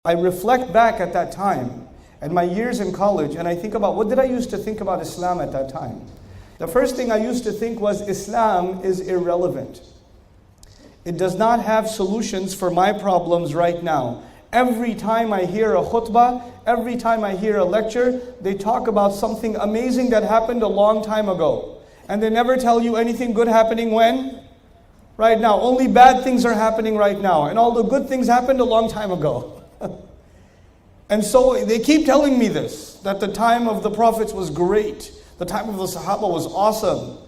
I reflect back at that time and my years in college, and I think about what did I used to think about Islam at that time. The first thing I used to think was Islam is irrelevant. It does not have solutions for my problems right now. Every time I hear a khutbah, every time I hear a lecture, they talk about something amazing that happened a long time ago. And they never tell you anything good happening when? Right now. Only bad things are happening right now. And all the good things happened a long time ago. And so they keep telling me this, that the time of the prophets was great. The time of the Sahaba was awesome.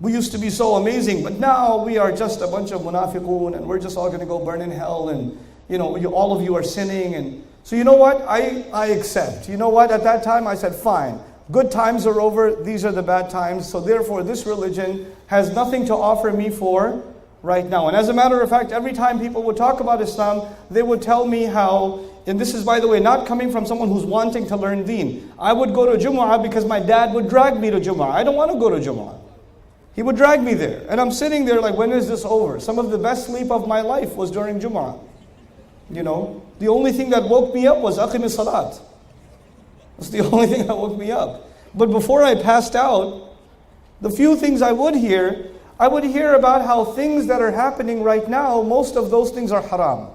We used to be so amazing, but now we are just a bunch of munafiqun and we're just all going to go burn in hell, and all of you are sinning. And so you know what? I accept. You know what? At that time I said, fine. Good times are over. These are the bad times. So therefore this religion has nothing to offer me for right now. And as a matter of fact, every time people would talk about Islam, they would tell me how, and this is, by the way, not coming from someone who's wanting to learn deen. I would go to Jumu'ah because my dad would drag me to Jumu'ah. I don't want to go to Jumu'ah. He would drag me there. And I'm sitting there like, when is this over? Some of the best sleep of my life was during Jumu'ah. The only thing that woke me up was Aqim as-salat. That's the only thing that woke me up. But before I passed out, the few things I would hear about how things that are happening right now, most of those things are haram.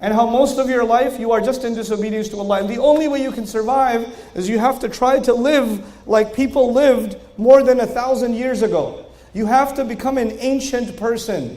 And how most of your life you are just in disobedience to Allah. And the only way you can survive is you have to try to live like people lived more than 1,000 years ago. You have to become an ancient person.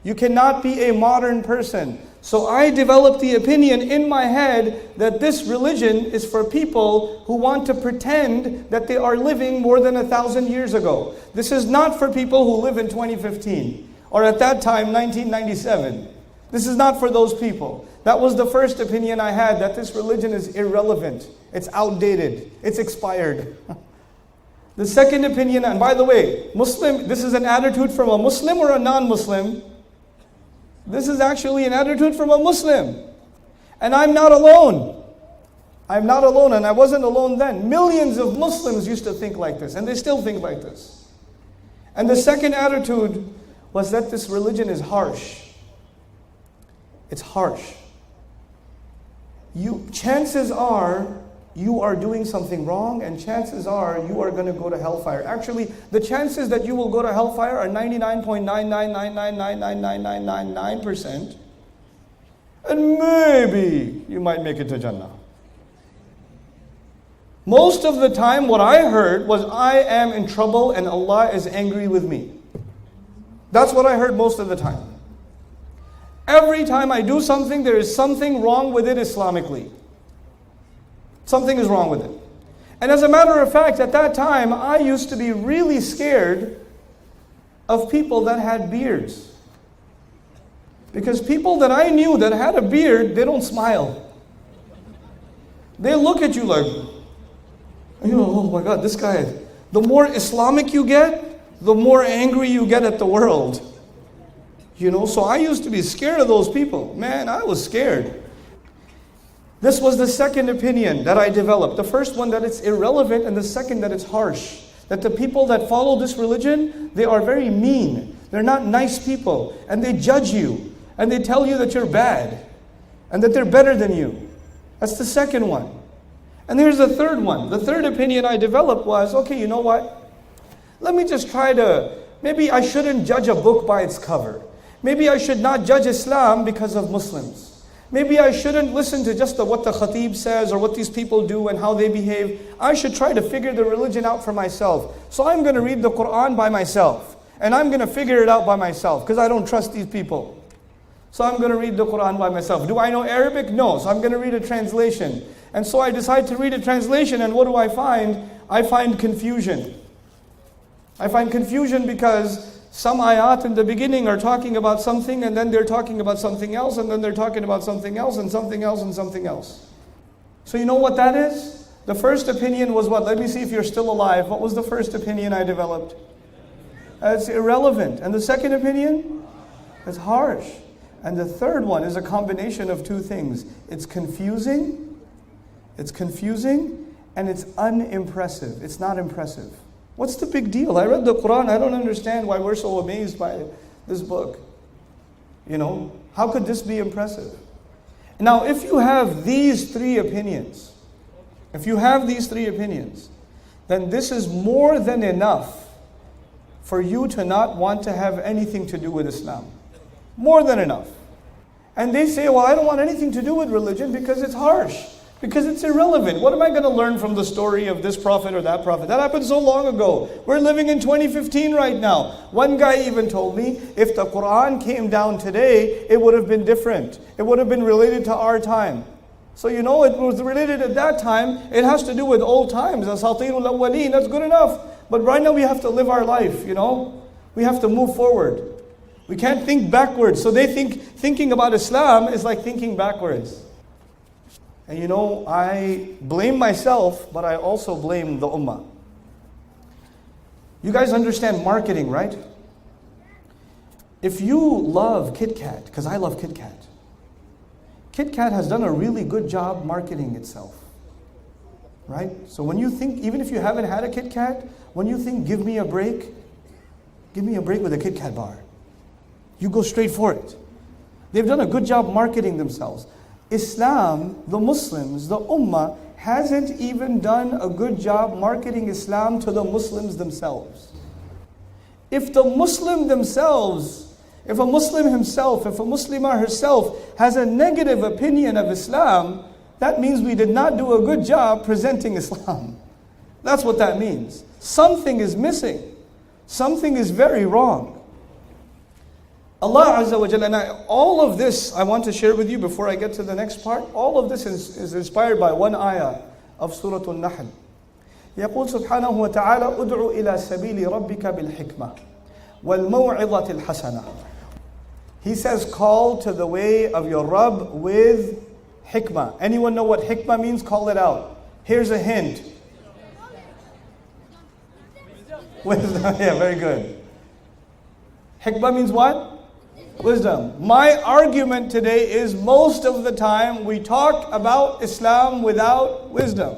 You cannot be a modern person. So I developed the opinion in my head that this religion is for people who want to pretend that they are living more than 1,000 years ago. This is not for people who live in 2015 or at that time 1997. This is not for those people. That was the first opinion I had, that this religion is irrelevant. It's outdated. It's expired. The second opinion, and by the way, Muslim, this is an attitude from a Muslim or a non-Muslim? This is actually an attitude from a Muslim. And I'm not alone. I'm not alone, and I wasn't alone then. Millions of Muslims used to think like this, and they still think like this. And the second attitude was that this religion is harsh. It's harsh. Chances are you are doing something wrong, and chances are you are going to go to hellfire. Actually, the chances that you will go to hellfire are 99.999999999%. And maybe you might make it to Jannah. Most of the time what I heard was, I am in trouble and Allah is angry with me. That's what I heard most of the time. Every time I do something, there is something wrong with it Islamically. Something is wrong with it. And as a matter of fact, at that time, I used to be really scared of people that had beards. Because people that I knew that had a beard, they don't smile. They look at you like, oh my God, this guy. The more Islamic you get, the more angry you get at the world. So I used to be scared of those people. Man, I was scared. This was the second opinion that I developed. The first one, that it's irrelevant, and the second, that it's harsh. That the people that follow this religion, they are very mean. They're not nice people. And they judge you. And they tell you that you're bad. And that they're better than you. That's the second one. And here's the third one. The third opinion I developed was, okay, you know what? Let me just maybe I shouldn't judge a book by its cover. Maybe I should not judge Islam because of Muslims. Maybe I shouldn't listen to just what the khatib says or what these people do and how they behave. I should try to figure the religion out for myself. So I'm going to read the Quran by myself. And I'm going to figure it out by myself because I don't trust these people. So I'm going to read the Quran by myself. Do I know Arabic? No. So I'm going to read a translation. And so I decide to read a translation, and what do I find? I find confusion. I find confusion because some ayat in the beginning are talking about something, and then they're talking about something else, and then they're talking about something else, and something else, and something else. So you know what that is? The first opinion was what? Let me see if you're still alive. What was the first opinion I developed? It's irrelevant. And the second opinion? It's harsh. And the third one is a combination of two things. It's confusing, and it's unimpressive. It's not impressive. What's the big deal? I read the Quran. I don't understand why we're so amazed by this book. How could this be impressive? Now, if you have these three opinions, then this is more than enough for you to not want to have anything to do with Islam. More than enough. And they say, well, I don't want anything to do with religion because it's harsh, because it's irrelevant. What am I going to learn from the story of this prophet or that prophet? That happened so long ago. We're living in 2015 right now. One guy even told me, if the Quran came down today, it would have been different. It would have been related to our time. So it was related at that time. It has to do with old times. Asatirul awwaleen, that's good enough. But right now we have to live our life, We have to move forward. We can't think backwards. So they think thinking about Islam is like thinking backwards. And I blame myself, but I also blame the ummah. You guys understand marketing, right? If you love Kit Kat, because I love Kit Kat, Kit Kat has done a really good job marketing itself. Right? So when you think, even if you haven't had a Kit Kat, when you think, give me a break with a Kit Kat bar. You go straight for it. They've done a good job marketing themselves. Islam, the Muslims, the Ummah, hasn't even done a good job marketing Islam to the Muslims themselves. If a Muslimah herself has a negative opinion of Islam, that means we did not do a good job presenting Islam. That's what that means. Something is missing. Something is very wrong. Allah Azza wa Jalla, and all of this I want to share with you before I get to the next part. All of this is inspired by one ayah of Surah Al-Nahl. يقول سبحانه وتعالى ادع إلى سبيل ربك بالحكمة والموعظة الحسنة. He says, call to the way of your Rabb with hikmah. Anyone know what hikmah means? Call it out. Here's a hint. Wisdom. Yeah, very good. Hikmah means what? Wisdom. My argument today is most of the time we talk about Islam without wisdom.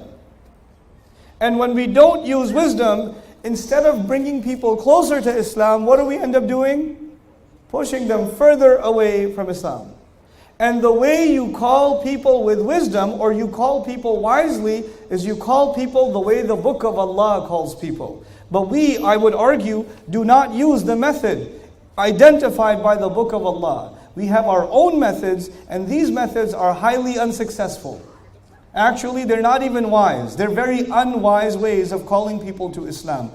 And when we don't use wisdom, instead of bringing people closer to Islam, what do we end up doing? Pushing them further away from Islam. And the way you call people with wisdom, or you call people wisely, is you call people the way the Book of Allah calls people. But we, I would argue, do not use the method identified by the Book of Allah. We have our own methods, and these methods are highly unsuccessful. Actually, they're not even wise. They're very unwise ways of calling people to Islam.